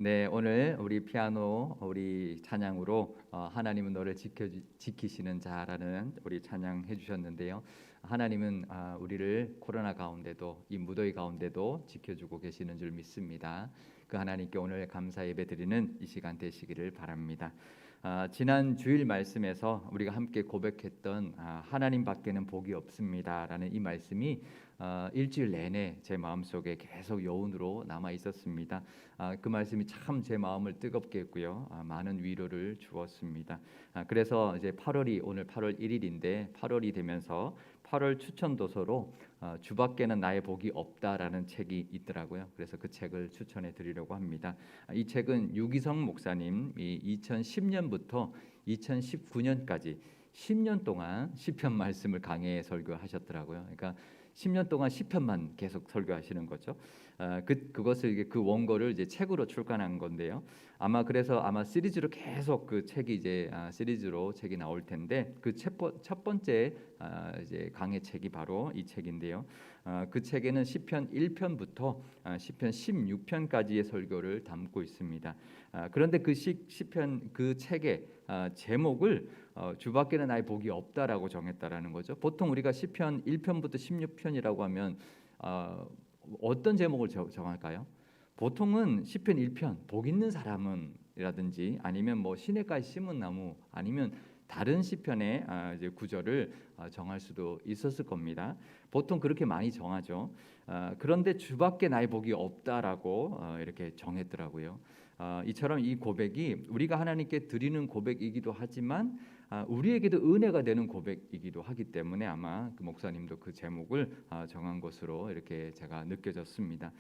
네, 오늘 우리 피아노 우리 찬양으로 하나님은 너를 지키시는 자라는 우리 찬양 해주셨는데요. 하나님은 우리를 코로나 가운데도 이 무더위 가운데도 지켜주고 계시는 줄 믿습니다. 그 하나님께 오늘 감사 예배 드리는 이 시간 되시기를 바랍니다. 지난 주일 말씀에서 우리가 함께 고백했던 하나님밖에는 복이 없습니다라는 이 말씀이 일주일 내내 제 마음속에 계속 여운으로 남아 있었습니다. 그 말씀이 참 제 마음을 뜨겁게 했고요. 많은 위로를 주었습니다. 그래서 이제 8월이 오늘 8월 1일인데 8월이 되면서 8월 추천 도서로 주밖에는 나의 복이 없다라는 책이 있더라고요. 그래서 그 책을 추천해 드리려고 합니다. 이 책은 유기성 목사님이 2010년부터 2019년까지 10년 동안 시편 말씀을 강해 설교하셨더라고요. 그러니까 10년 동안 시편만 계속 설교하시는 거죠. 그것을 그 원고를 이제 책으로 출간한 건데요. 그래서 시리즈로 계속 그 책이 이제 시리즈로 책이 나올 텐데 그 첫 번째 이제 강해 책이 바로 이 책인데요. 그 책에는 시편 1편부터 시편 16편까지의 설교를 담고 있습니다. 그런데 그 시편 그 책의 제목을 주밖에는 나의 복이 없다라고 정했다라는 거죠. 보통 우리가 시편 1편부터 16편이라고 하면 어떤 제목을 정할까요? 보통은 시편 1편 복 있는 사람은이라든지 아니면 뭐 시냇가에 심은 나무 아니면 다른 시편의 이제 구절을 정할 수도 있었을 겁니다. 보통 그렇게 많이 정하죠. 그런데 주밖에 나의 복이 없다라고 이렇게 정했더라고요. 이처럼 이 고백이 우리가 하나님께 드리는 고백이기도 하지만 우리에게도 은혜가 되는 고백이기도 하기 때문에 아마 그 목사님도 그 제목을 정한 것으로 이렇게 제가 느껴졌습니다.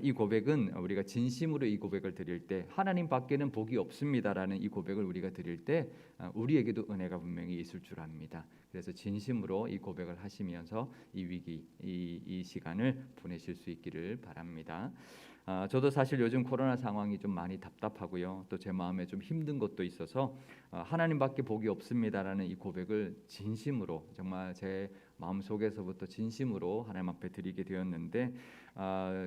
이 고백은 우리가 진심으로 이 고백을 드릴 때 하나님 밖에는 복이 없습니다라는 이 고백을 우리가 드릴 때 우리에게도 은혜가 분명히 있을 줄 압니다. 그래서 진심으로 이 고백을 하시면서 이 위기, 이 시간을 보내실 수 있기를 바랍니다. 저도 사실 요즘 코로나 상황이 좀 많이 답답하고요. 또 제 마음에 좀 힘든 것도 있어서 하나님밖에 복이 없습니다라는 이 고백을 진심으로 정말 제 마음속에서부터 진심으로 하나님 앞에 드리게 되었는데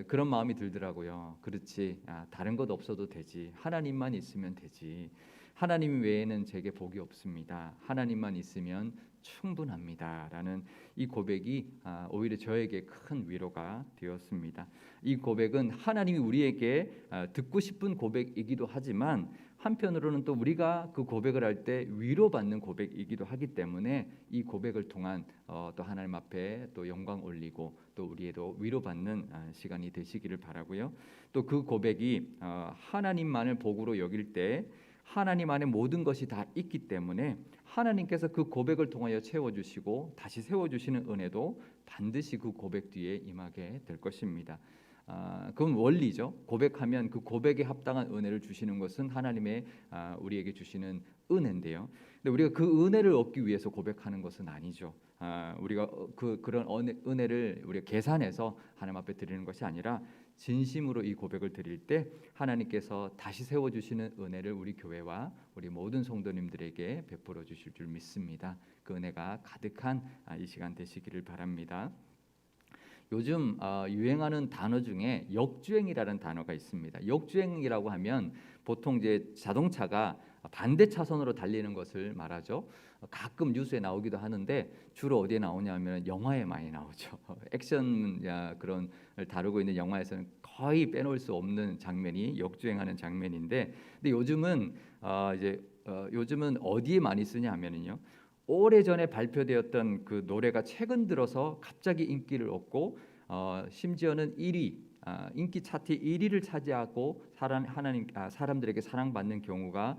그런 마음이 들더라고요. 그렇지, 다른 것 없어도 되지. 하나님만 있으면 되지. 하나님 외에는 제게 복이 없습니다. 하나님만 있으면 충분합니다라는 이 고백이 오히려 저에게 큰 위로가 되었습니다. 이 고백은 하나님이 우리에게 듣고 싶은 고백이기도 하지만 한편으로는 또 우리가 그 고백을 할 때 위로받는 고백이기도 하기 때문에 이 고백을 통한 또 하나님 앞에 또 영광 올리고 또 우리에도 위로받는 시간이 되시기를 바라고요. 또 그 고백이 하나님만을 복으로 여길 때 하나님 안에 모든 것이 다 있기 때문에 하나님께서 그 고백을 통하여 채워주시고 다시 세워주시는 은혜도 반드시 그 고백 뒤에 임하게 될 것입니다. 그건 원리죠. 고백하면 그 고백에 합당한 은혜를 주시는 것은 하나님의 우리에게 주시는 은혜인데요. 근데 우리가 그 은혜를 얻기 위해서 고백하는 것은 아니죠. 우리가 그런 은혜를 우리가 계산해서 하나님 앞에 드리는 것이 아니라 진심으로 이 고백을 드릴 때 하나님께서 다시 세워주시는 은혜를 우리 교회와 우리 모든 성도님들에게 베풀어 주실 줄 믿습니다. 그 은혜가 가득한 이 시간 되시기를 바랍니다. 요즘 유행하는 단어 중에 역주행이라는 단어가 있습니다. 역주행이라고 하면 보통 이제 자동차가 반대 차선으로 달리는 것을 말하죠. 가끔 뉴스에 나오기도 하는데 주로 어디에 나오냐면 영화에 많이 나오죠. 액션 그런 걸 다루고 있는 영화에서는 거의 빼놓을 수 없는 장면이 역주행하는 장면인데, 근데 요즘은 어디에 많이 쓰냐면요. 오래전에 발표되었던 그 노래가 최근 들어서 갑자기 인기를 얻고 심지어는 1위 인기 차트 1위를 차지하고 사람들에게 사랑받는 경우가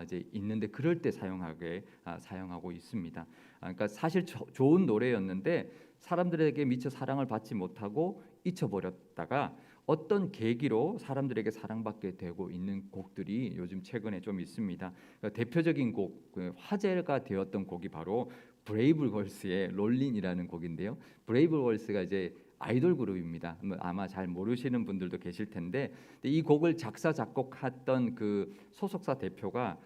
이제 있는데 그럴 때 사용하고 있습니다. 그러니까 사실 좋은 노래였는데 사람들에게 미처 사랑을 받지 못하고 잊혀버렸다가 어떤 계기로 사람들에게 사랑받게 되고 있는 곡들이 요즘 최근에 좀 있습니다. 그러니까 대표적인 곡, 화제가 되었던 곡이 바로 브레이브걸스의 롤린이라는 곡인데요. 브레이브걸스가 이제 아이돌 그룹입니다. 아마 잘 모르시는 분들도 계실 텐데 이 곡을 작사 작곡했던 그 소속사 대표가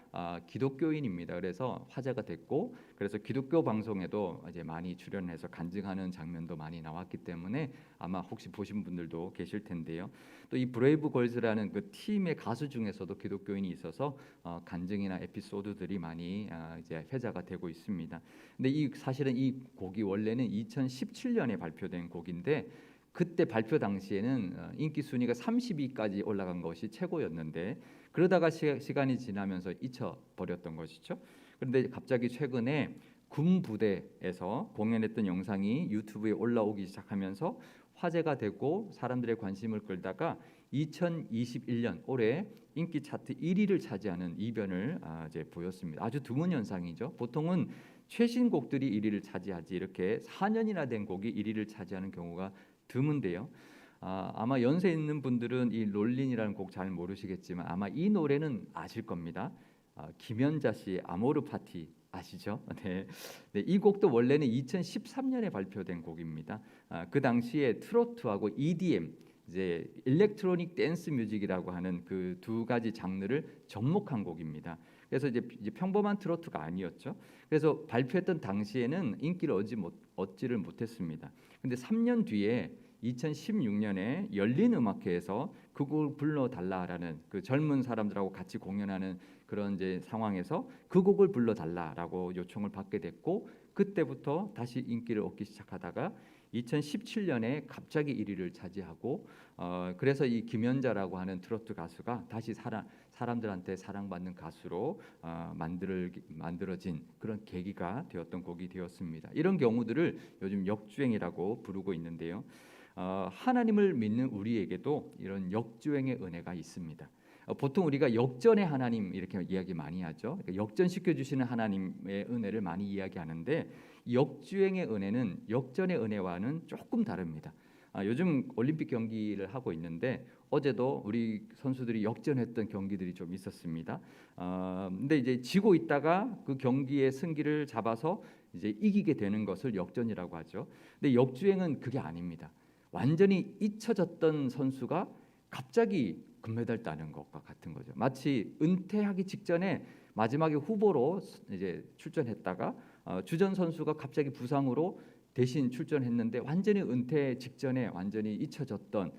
기독교인입니다. 그래서 화제가 됐고 그래서 기독교 방송에도 이제 많이 출연해서 간증하는 장면도 많이 나왔기 때문에 아마 혹시 보신 분들도 계실 텐데요. 또 이 브레이브 걸즈라는 그 팀의 가수 중에서도 기독교인이 있어서 간증이나 에피소드들이 많이 이제 회자가 되고 있습니다. 근데 이 사실은 이 곡이 원래는 2017년에 발표된 곡인데 그때 발표 당시에는 인기 순위가 30위까지 올라간 것이 최고였는데 그러다가 시간이 지나면서 잊혀버렸던 것이죠. 그런데 갑자기 최근에 군 부대에서 공연했던 영상이 유튜브에 올라오기 시작하면서 화제가 되고 사람들의 관심을 끌다가 2021년 올해 인기 차트 1위를 차지하는 이변을 이제 보였습니다. 아주 드문 현상이죠. 보통은 최신 곡들이 1위를 차지하지 이렇게 4년이나 된 곡이 1위를 차지하는 경우가 드문데요. 아마 연세 있는 분들은 이 롤린이라는 곡 잘 모르시겠지만 아마 이 노래는 아실 겁니다. 김연자 씨의 아모르 파티 아시죠? 네. 네, 이 곡도 원래는 2013년에 발표된 곡입니다. 그 당시에 트로트하고 EDM 이제 일렉트로닉 댄스 뮤직이라고 하는 그 두 가지 장르를 접목한 곡입니다. 그래서 이제 평범한 트로트가 아니었죠. 그래서 발표했던 당시에는 인기를 얻지를 못했습니다. 근데 3년 뒤에 2016년에 열린 음악회에서 그 곡을 불러달라라는 그 젊은 사람들하고 같이 공연하는 그런 이제 상황에서 그 곡을 불러달라라고 요청을 받게 됐고 그때부터 다시 인기를 얻기 시작하다가 2017년에 갑자기 1위를 차지하고 그래서 이 김연자라고 하는 트로트 가수가 다시 사람들한테 사랑받는 가수로 만들어진 그런 계기가 되었던 곡이 되었습니다. 이런 경우들을 요즘 역주행이라고 부르고 있는데요. 하나님을 믿는 우리에게도 이런 역주행의 은혜가 있습니다. 보통 우리가 역전의 하나님 이렇게 이야기 많이 하죠. 그러니까 역전시켜 주시는 하나님의 은혜를 많이 이야기하는데 역주행의 은혜는 역전의 은혜와는 조금 다릅니다. 요즘 올림픽 경기를 하고 있는데 어제도 우리 선수들이 역전했던 경기들이 좀 있었습니다. 근데 이제 지고 있다가 그 경기의 승기를 잡아서 이제 이기게 되는 것을 역전이라고 하죠. 근데 역주행은 그게 아닙니다. 완전히 잊혀졌던 선수가 갑자기 금메달 따는 것과 같은 거죠. 마치 은퇴하기 직전에 마지막에 후보로 이제 출전했다가 주전 선수가 갑자기 부상으로 대신 출전했는데 완전히 은퇴 직전에 완전히 잊혀졌던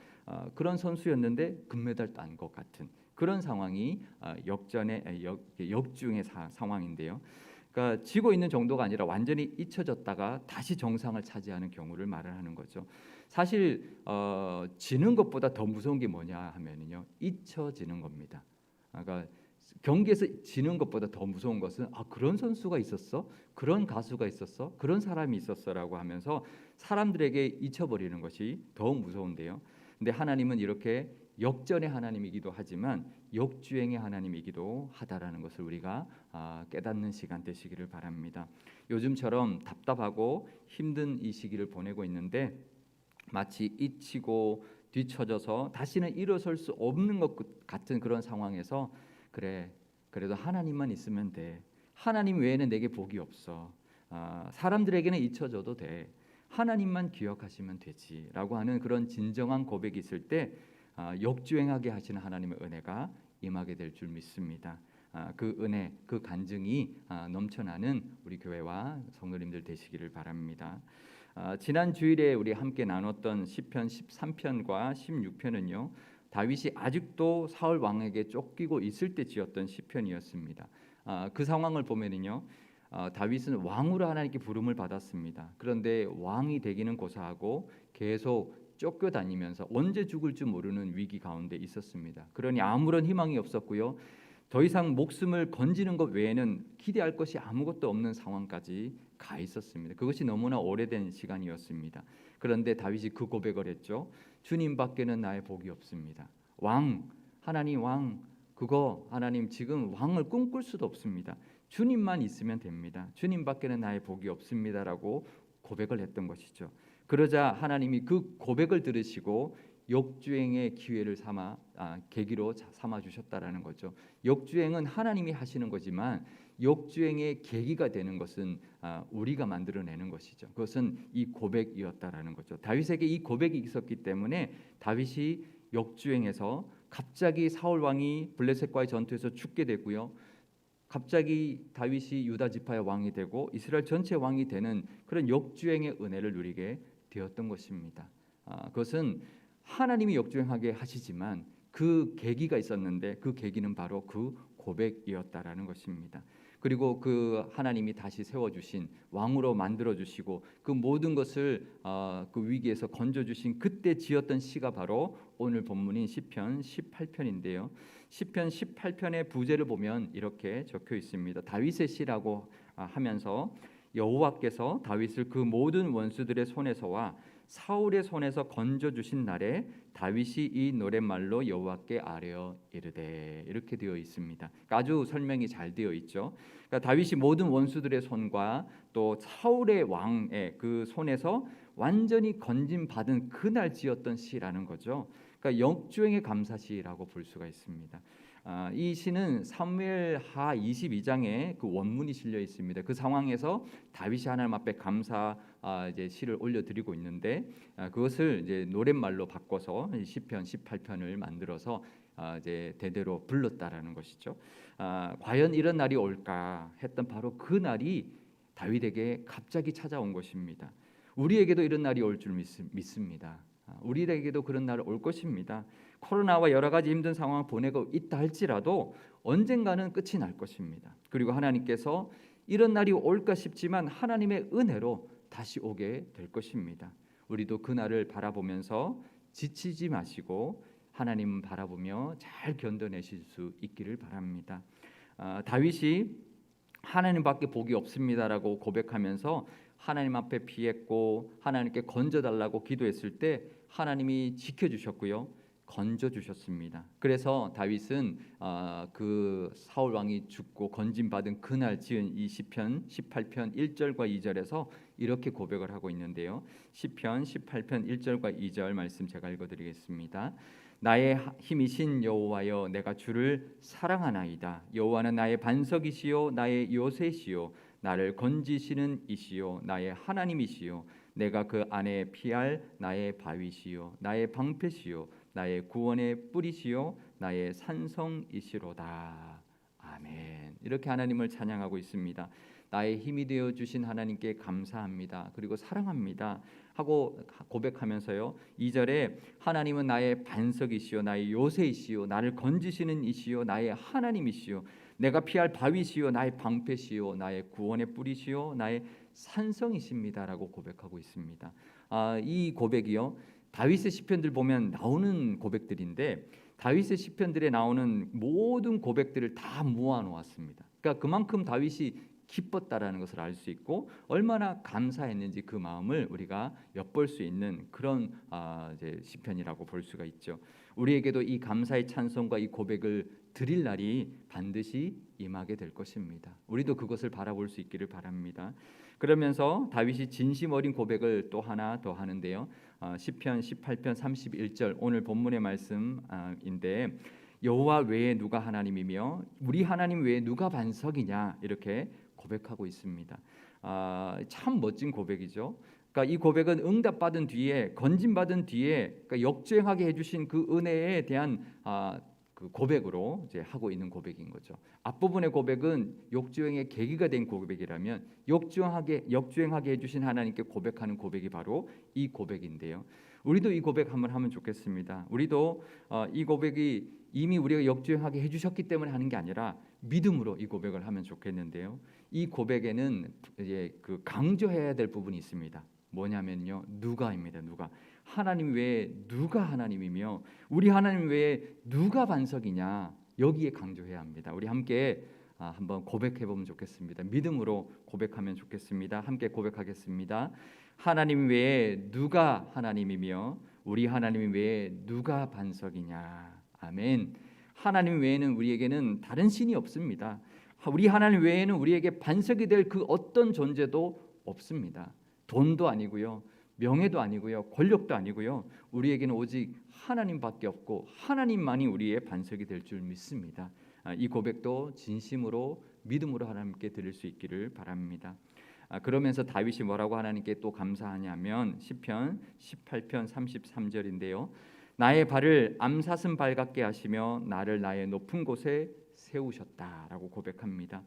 그런 선수였는데 금메달 딴 것 같은 그런 상황이 역주행의 상황인데요. 그러니까 지고 있는 정도가 아니라 완전히 잊혀졌다가 다시 정상을 차지하는 경우를 말을 하는 거죠. 사실 지는 것보다 더 무서운 게 뭐냐 하면은요, 잊혀지는 겁니다. 그러니까 경기에서 지는 것보다 더 무서운 것은 그런 선수가 있었어, 그런 가수가 있었어, 그런 사람이 있었어라고 하면서 사람들에게 잊혀버리는 것이 더 무서운데요. 근데 하나님은 이렇게 역전의 하나님이기도 하지만 역주행의 하나님이기도 하다라는 것을 우리가 깨닫는 시간 되시기를 바랍니다. 요즘처럼 답답하고 힘든 이 시기를 보내고 있는데 마치 잊히고 뒤처져서 다시는 일어설 수 없는 것 같은 그런 상황에서 그래도 하나님만 있으면 돼. 하나님 외에는 내게 복이 없어. 사람들에게는 잊혀져도 돼. 하나님만 기억하시면 되지라고 하는 그런 진정한 고백이 있을 때 역주행하게 하시는 하나님의 은혜가 임하게 될 줄 믿습니다. 그 은혜, 그 간증이 넘쳐나는 우리 교회와 성도님들 되시기를 바랍니다. 지난 주일에 우리 함께 나눴던 시편 13편과 16편은요. 다윗이 아직도 사울 왕에게 쫓기고 있을 때 지었던 시편이었습니다. 그 상황을 보면은요. 다윗은 왕으로 하나님께 부름을 받았습니다. 그런데 왕이 되기는 고사하고 계속 쫓겨다니면서 언제 죽을 줄 모르는 위기 가운데 있었습니다. 그러니 아무런 희망이 없었고요. 더 이상 목숨을 건지는 것 외에는 기대할 것이 아무것도 없는 상황까지 가 있었습니다. 그것이 너무나 오래된 시간이었습니다. 그런데 다윗이 그 고백을 했죠. 주님밖에는 나의 복이 없습니다. 하나님 왕, 하나님 지금 왕을 꿈꿀 수도 없습니다. 주님만 있으면 됩니다. 주님밖에는 나의 복이 없습니다라고 고백을 했던 것이죠. 그러자 하나님이 그 고백을 들으시고 역주행의 기회를 계기로 삼아 주셨다라는 거죠. 역주행은 하나님이 하시는 거지만 역주행의 계기가 되는 것은 우리가 만들어내는 것이죠. 그것은 이 고백이었다라는 거죠. 다윗에게 이 고백이 있었기 때문에 다윗이 역주행에서 갑자기 사울 왕이 블레셋과의 전투에서 죽게 되고요. 갑자기 다윗이 유다 지파의 왕이 되고 이스라엘 전체 왕이 되는 그런 역주행의 은혜를 누리게 되었던 것입니다. 그것은 하나님이 역주행하게 하시지만 그 계기가 있었는데 그 계기는 바로 그 고백이었다라는 것입니다. 그리고 그 하나님이 다시 세워주신 왕으로 만들어주시고 그 모든 것을 그 위기에서 건져주신 그때 지었던 시가 바로 오늘 본문인 시편 18편인데요. 시편 18편의 부제를 보면 이렇게 적혀 있습니다. 다윗의 시라고 하면서 여호와께서 다윗을 그 모든 원수들의 손에서와 사울의 손에서 건져주신 날에 다윗이 이 노랫말로 여호와께 아뢰어 이르되, 이렇게 되어 있습니다. 아주 설명이 잘 되어 있죠. 그러니까 다윗이 모든 원수들의 손과 또 사울의 왕의 그 손에서 완전히 건짐받은 그날 지었던 시라는 거죠. 그러니까 역주행의 감사시라고 볼 수가 있습니다. 이 시는 사무엘하 22장에 그 원문이 실려 있습니다. 그 상황에서 다윗이 하나님 앞에 감사 이제 시를 올려드리고 있는데 그것을 이제 노랫말로 바꿔서 시편 18편을 만들어서 이제 대대로 불렀다라는 것이죠. 과연 이런 날이 올까 했던 바로 그 날이 다윗에게 갑자기 찾아온 것입니다. 우리에게도 이런 날이 올 줄 믿습니다. 우리에게도 그런 날 올 것입니다. 코로나와 여러 가지 힘든 상황을 보내고 있다 할지라도 언젠가는 끝이 날 것입니다. 그리고 하나님께서 이런 날이 올까 싶지만 하나님의 은혜로 다시 오게 될 것입니다. 우리도 그 날을 바라보면서 지치지 마시고 하나님 바라보며 잘 견뎌내실 수 있기를 바랍니다. 다윗이 하나님밖에 복이 없습니다라고 고백하면서 하나님 앞에 피했고 하나님께 건져달라고 기도했을 때 하나님이 지켜주셨고요, 건져주셨습니다. 그래서 다윗은 그 사울 왕이 죽고 건짐받은 그날 지은 이 시편 18편 1절과 2절에서 이렇게 고백을 하고 있는데요. 시편 18편 1절과 2절 말씀 제가 읽어드리겠습니다. 나의 힘이신 여호와여, 내가 주를 사랑하나이다. 여호와는 나의 반석이시요 나의 요새시요 나를 건지시는 이시요 나의 하나님이시요 내가 그 안에 피할 나의 바위시요 나의 방패시요 나의 구원의 뿌리시요 나의 산성이시로다. 아멘. 이렇게 하나님을 찬양하고 있습니다. 나의 힘이 되어 주신 하나님께 감사합니다. 그리고 사랑합니다 하고 고백하면서요, 2절에 하나님은 나의 반석이시요 나의 요새이시요 나를 건지시는 이시요 나의 하나님이시요 내가 피할 바위시요 나의 방패시요 나의 구원의 뿌리시요 나의 산성이십니다라고 고백하고 있습니다. 이 고백이요, 다윗의 시편들 보면 나오는 고백들인데 다윗의 시편들에 나오는 모든 고백들을 다 모아 놓았습니다. 그러니까 그만큼 다윗이 기뻤다라는 것을 알 수 있고 얼마나 감사했는지 그 마음을 우리가 엿볼 수 있는 그런 이제 시편이라고 볼 수가 있죠. 우리에게도 이 감사의 찬송과 이 고백을 드릴 날이 반드시 임하게 될 것입니다. 우리도 그것을 바라볼 수 있기를 바랍니다. 그러면서 다윗이 진심 어린 고백을 또 하나 더 하는데요. 시편 18편 31절 오늘 본문의 말씀인데 여호와 외에 누가 하나님이며 우리 하나님 외에 누가 반석이냐 이렇게 고백하고 있습니다. 참 멋진 고백이죠. 그러니까 이 고백은 응답받은 뒤에 건짐받은 뒤에 그러니까 역주행하게 해주신 그 은혜에 대한 그 고백으로 이제 하고 있는 고백인 거죠. 앞부분의 고백은 역주행의 계기가 된 고백이라면 역주행하게 해주신 하나님께 고백하는 고백이 바로 이 고백인데요. 우리도 이 고백 한번 하면 좋겠습니다. 우리도 이 고백이 이미 우리가 역주행하게 해주셨기 때문에 하는 게 아니라 믿음으로 이 고백을 하면 좋겠는데요. 이 고백에는 이제 그 강조해야 될 부분이 있습니다. 뭐냐면요, 누가입니다. 누가. 하나님 외에 누가 하나님이며 우리 하나님 외에 누가 반석이냐, 여기에 강조해야 합니다. 우리 함께 한번 고백해 보면 좋겠습니다. 믿음으로 고백하면 좋겠습니다. 함께 고백하겠습니다. 하나님 외에 누가 하나님이며 우리 하나님 외에 누가 반석이냐. 아멘. 하나님 외에는 우리에게는 다른 신이 없습니다. 우리 하나님 외에는 우리에게 반석이 될 그 어떤 존재도 없습니다. 돈도 아니고요, 명예도 아니고요, 권력도 아니고요. 우리에게는 오직 하나님밖에 없고 하나님만이 우리의 반석이 될 줄 믿습니다. 이 고백도 진심으로 믿음으로 하나님께 드릴 수 있기를 바랍니다. 그러면서 다윗이 뭐라고 하나님께 또 감사하냐면 시편 18편 33절인데요. 나의 발을 암사슴 발 같게 하시며 나를 나의 높은 곳에 세우셨다라고 고백합니다.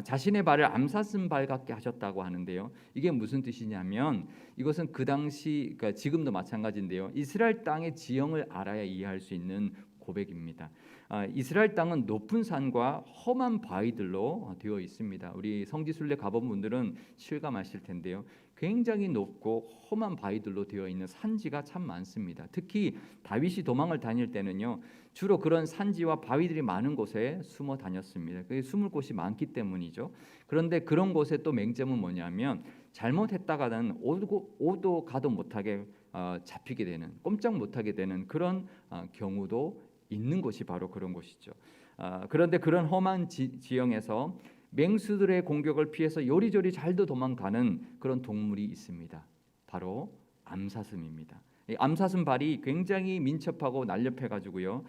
자신의 발을 암사슴 발 같게 하셨다고 하는데요. 이게 무슨 뜻이냐면 이것은 그 당시, 그러니까 지금도 마찬가지인데요. 이스라엘 땅의 지형을 알아야 이해할 수 있는 고백입니다. 이스라엘 땅은 높은 산과 험한 바위들로 되어 있습니다. 우리 성지순례 가본 분들은 실감하실 텐데요. 굉장히 높고 험한 바위들로 되어 있는 산지가 참 많습니다. 특히 다윗이 도망을 다닐 때는요, 주로 그런 산지와 바위들이 많은 곳에 숨어 다녔습니다. 그게 숨을 곳이 많기 때문이죠. 그런데 그런 곳에 또 맹점은 뭐냐면 잘못했다가는 오도 가도 못하게 잡히게 되는, 꼼짝 못하게 되는 그런 경우도 있는 곳이 바로 그런 곳이죠. 그런데 그런 험한 지형에서 맹수들의 공격을 피해서 요리조리 잘도 도망가는 그런 동물이 있습니다. 바로 암사슴입니다. 이 암사슴 발이 굉장히 민첩하고 날렵해가지고요.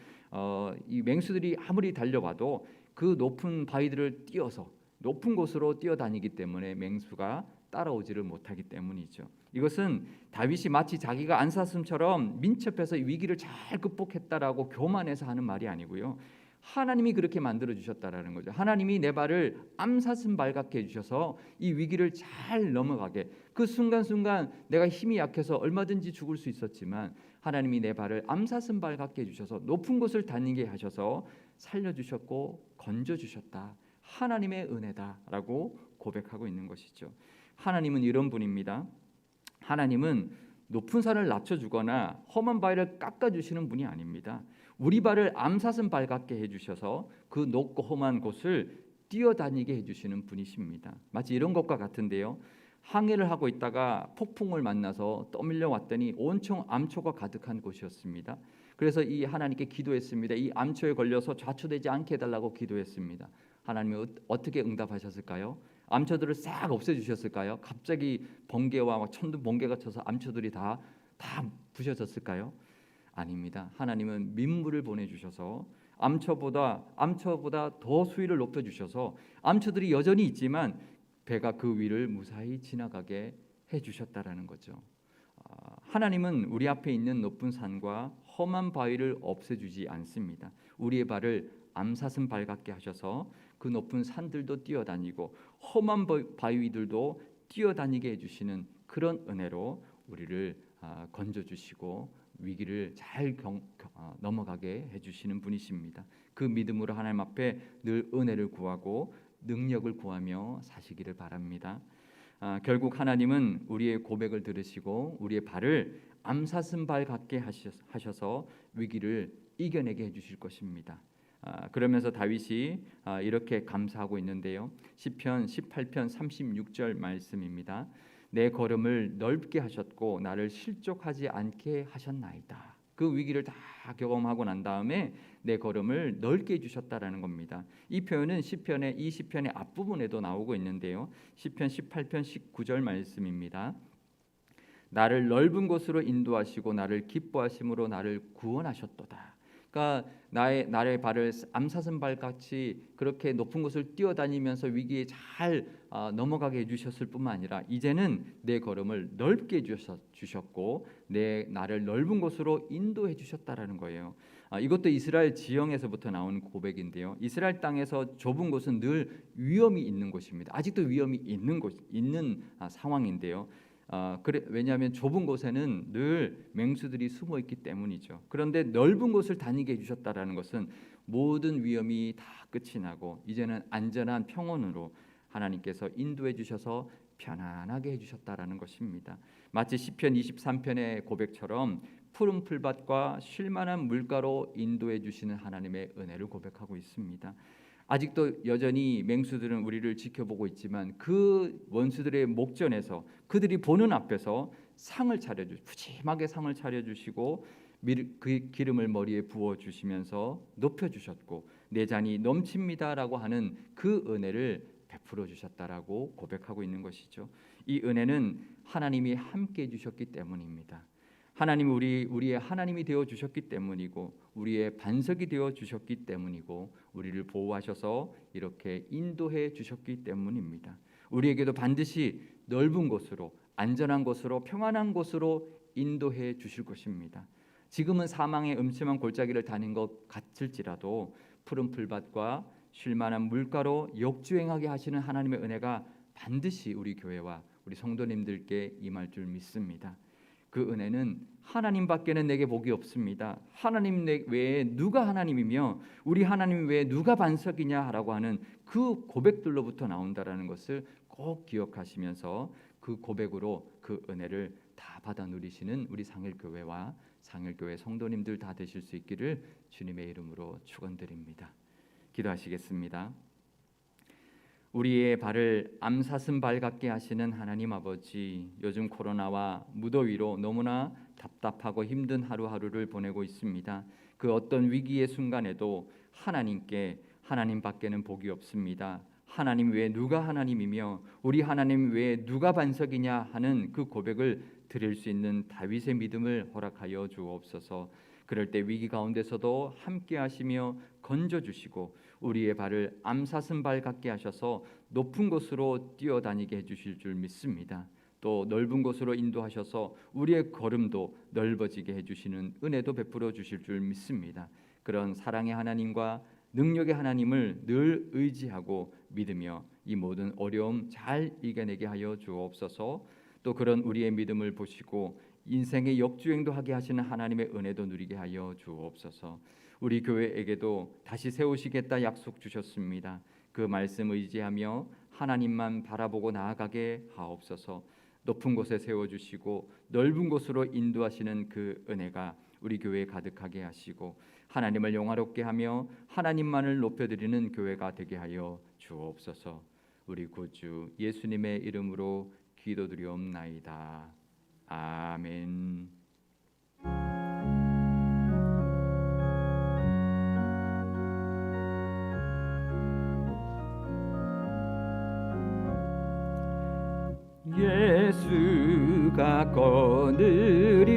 이 맹수들이 아무리 달려와도 그 높은 바위들을 뛰어서 높은 곳으로 뛰어다니기 때문에 맹수가 따라오지를 못하기 때문이죠. 이것은 다윗이 마치 자기가 암사슴처럼 민첩해서 위기를 잘 극복했다라고 교만해서 하는 말이 아니고요. 하나님이 그렇게 만들어 주셨다라는 거죠. 하나님이 내 발을 암사슴 발 같게 해주셔서 이 위기를 잘 넘어가게, 그 순간순간 내가 힘이 약해서 얼마든지 죽을 수 있었지만 하나님이 내 발을 암사슴 발 같게 해주셔서 높은 곳을 다니게 하셔서 살려주셨고 건져주셨다. 하나님의 은혜다라고 고백하고 있는 것이죠. 하나님은 이런 분입니다. 하나님은 높은 산을 낮춰주거나 험한 바위를 깎아주시는 분이 아닙니다. 우리 발을 암사슴 발 같게 해주셔서 그 높고 험한 곳을 뛰어다니게 해주시는 분이십니다. 마치 이런 것과 같은데요. 항해를 하고 있다가 폭풍을 만나서 떠밀려 왔더니 온통 암초가 가득한 곳이었습니다. 그래서 이 하나님께 기도했습니다. 이 암초에 걸려서 좌초되지 않게 해달라고 기도했습니다. 하나님이 어떻게 응답하셨을까요? 암초들을 싹 없애주셨을까요? 갑자기 번개와 천둥 번개가 쳐서 암초들이 다 부셔졌을까요? 아닙니다. 하나님은 민물을 보내주셔서 암초보다 더 수위를 높여주셔서 암초들이 여전히 있지만 배가 그 위를 무사히 지나가게 해주셨다라는 거죠. 하나님은 우리 앞에 있는 높은 산과 험한 바위를 없애주지 않습니다. 우리의 발을 암사슴 발 같게 하셔서 그 높은 산들도 뛰어다니고 험한 바위들도 뛰어다니게 해주시는 그런 은혜로 우리를 건져주시고 위기를 잘 넘어가게 해주시는 분이십니다. 그 믿음으로 하나님 앞에 늘 은혜를 구하고 능력을 구하며 사시기를 바랍니다. 결국 하나님은 우리의 고백을 들으시고 우리의 발을 암사슴 발 같게 하셔서 위기를 이겨내게 해주실 것입니다. 그러면서 다윗이 이렇게 감사하고 있는데요. 시편 18편 36절 말씀입니다. 내 걸음을 넓게 하셨고 나를 실족하지 않게 하셨나이다. 그 위기를 다 경험하고 난 다음에 내 걸음을 넓게 해주셨다라는 겁니다. 이 표현은 이 시편의 앞부분에도 나오고 있는데요. 시편 18편 19절 말씀입니다. 나를 넓은 곳으로 인도하시고 나를 기뻐하심으로 나를 구원하셨도다. 그러니까 나의 발을 암사슴 발같이 그렇게 높은 곳을 뛰어다니면서 위기에 잘 넘어가게 해주셨을 뿐만 아니라 이제는 내 걸음을 넓게 주셨고 나를 넓은 곳으로 인도해 주셨다라는 거예요. 이것도 이스라엘 지형에서부터 나온 고백인데요. 이스라엘 땅에서 좁은 곳은 늘 위험이 있는 곳입니다. 아직도 위험이 있는 상황인데요. 왜냐하면 좁은 곳에는 늘 맹수들이 숨어 있기 때문이죠. 그런데 넓은 곳을 다니게 해주셨다라는 것은 모든 위험이 다 끝이 나고 이제는 안전한 평온으로 하나님께서 인도해 주셔서 편안하게 해주셨다라는 것입니다. 마치 시편 23편의 고백처럼 푸른 풀밭과 쉴만한 물가로 인도해 주시는 하나님의 은혜를 고백하고 있습니다. 아직도 여전히 맹수들은 우리를 지켜보고 있지만 그 원수들의 목전에서 그들이 보는 앞에서 푸짐하게 상을 차려주시고 그 기름을 머리에 부어주시면서 높여주셨고 내 잔이 넘칩니다라고 하는 그 은혜를 베풀어 주셨다라고 고백하고 있는 것이죠. 이 은혜는 하나님이 함께 해주셨기 때문입니다. 하나님이 우리의 하나님이 되어 주셨기 때문이고 우리의 반석이 되어 주셨기 때문이고 우리를 보호하셔서 이렇게 인도해 주셨기 때문입니다. 우리에게도 반드시 넓은 곳으로 안전한 곳으로 평안한 곳으로 인도해 주실 것입니다. 지금은 사망의 음침한 골짜기를 다닌 것 같을지라도 푸른 풀밭과 쉴만한 물가로 역주행하게 하시는 하나님의 은혜가 반드시 우리 교회와 우리 성도님들께 임할 줄 믿습니다. 그 은혜는 하나님밖에는 내게 복이 없습니다. 하나님 외에 누가 하나님이며 우리 하나님 외에 누가 반석이냐라고 하는 그 고백들로부터 나온다라는 것을 꼭 기억하시면서 그 고백으로 그 은혜를 다 받아 누리시는 우리 상일교회와 상일교회 성도님들 다 되실 수 있기를 주님의 이름으로 축원드립니다. 기도하시겠습니다. 우리의 발을 암사슴 발 같게 하시는 하나님 아버지, 요즘 코로나와 무더위로 너무나 답답하고 힘든 하루하루를 보내고 있습니다. 그 어떤 위기의 순간에도 하나님께 하나님밖에는 복이 없습니다. 하나님 외에 누가 하나님이며 우리 하나님 외에 누가 반석이냐 하는 그 고백을 드릴 수 있는 다윗의 믿음을 허락하여 주옵소서. 그럴 때 위기 가운데서도 함께 하시며 건져 주시고 우리의 발을 암사슴 발 같게 하셔서 높은 곳으로 뛰어다니게 해주실 줄 믿습니다. 또 넓은 곳으로 인도하셔서 우리의 걸음도 넓어지게 해주시는 은혜도 베풀어 주실 줄 믿습니다. 그런 사랑의 하나님과 능력의 하나님을 늘 의지하고 믿으며 이 모든 어려움 잘 이겨내게 하여 주옵소서. 또 그런 우리의 믿음을 보시고 인생의 역주행도 하게 하시는 하나님의 은혜도 누리게 하여 주옵소서. 우리 교회에게도 다시 세우시겠다 약속 주셨습니다. 그 말씀 의지하며 하나님만 바라보고 나아가게 하옵소서. 높은 곳에 세워주시고 넓은 곳으로 인도하시는 그 은혜가 우리 교회에 가득하게 하시고 하나님을 영화롭게 하며 하나님만을 높여드리는 교회가 되게 하여 주옵소서. 우리 구주 예수님의 이름으로 기도드리옵나이다. 아멘. 예수가 거느린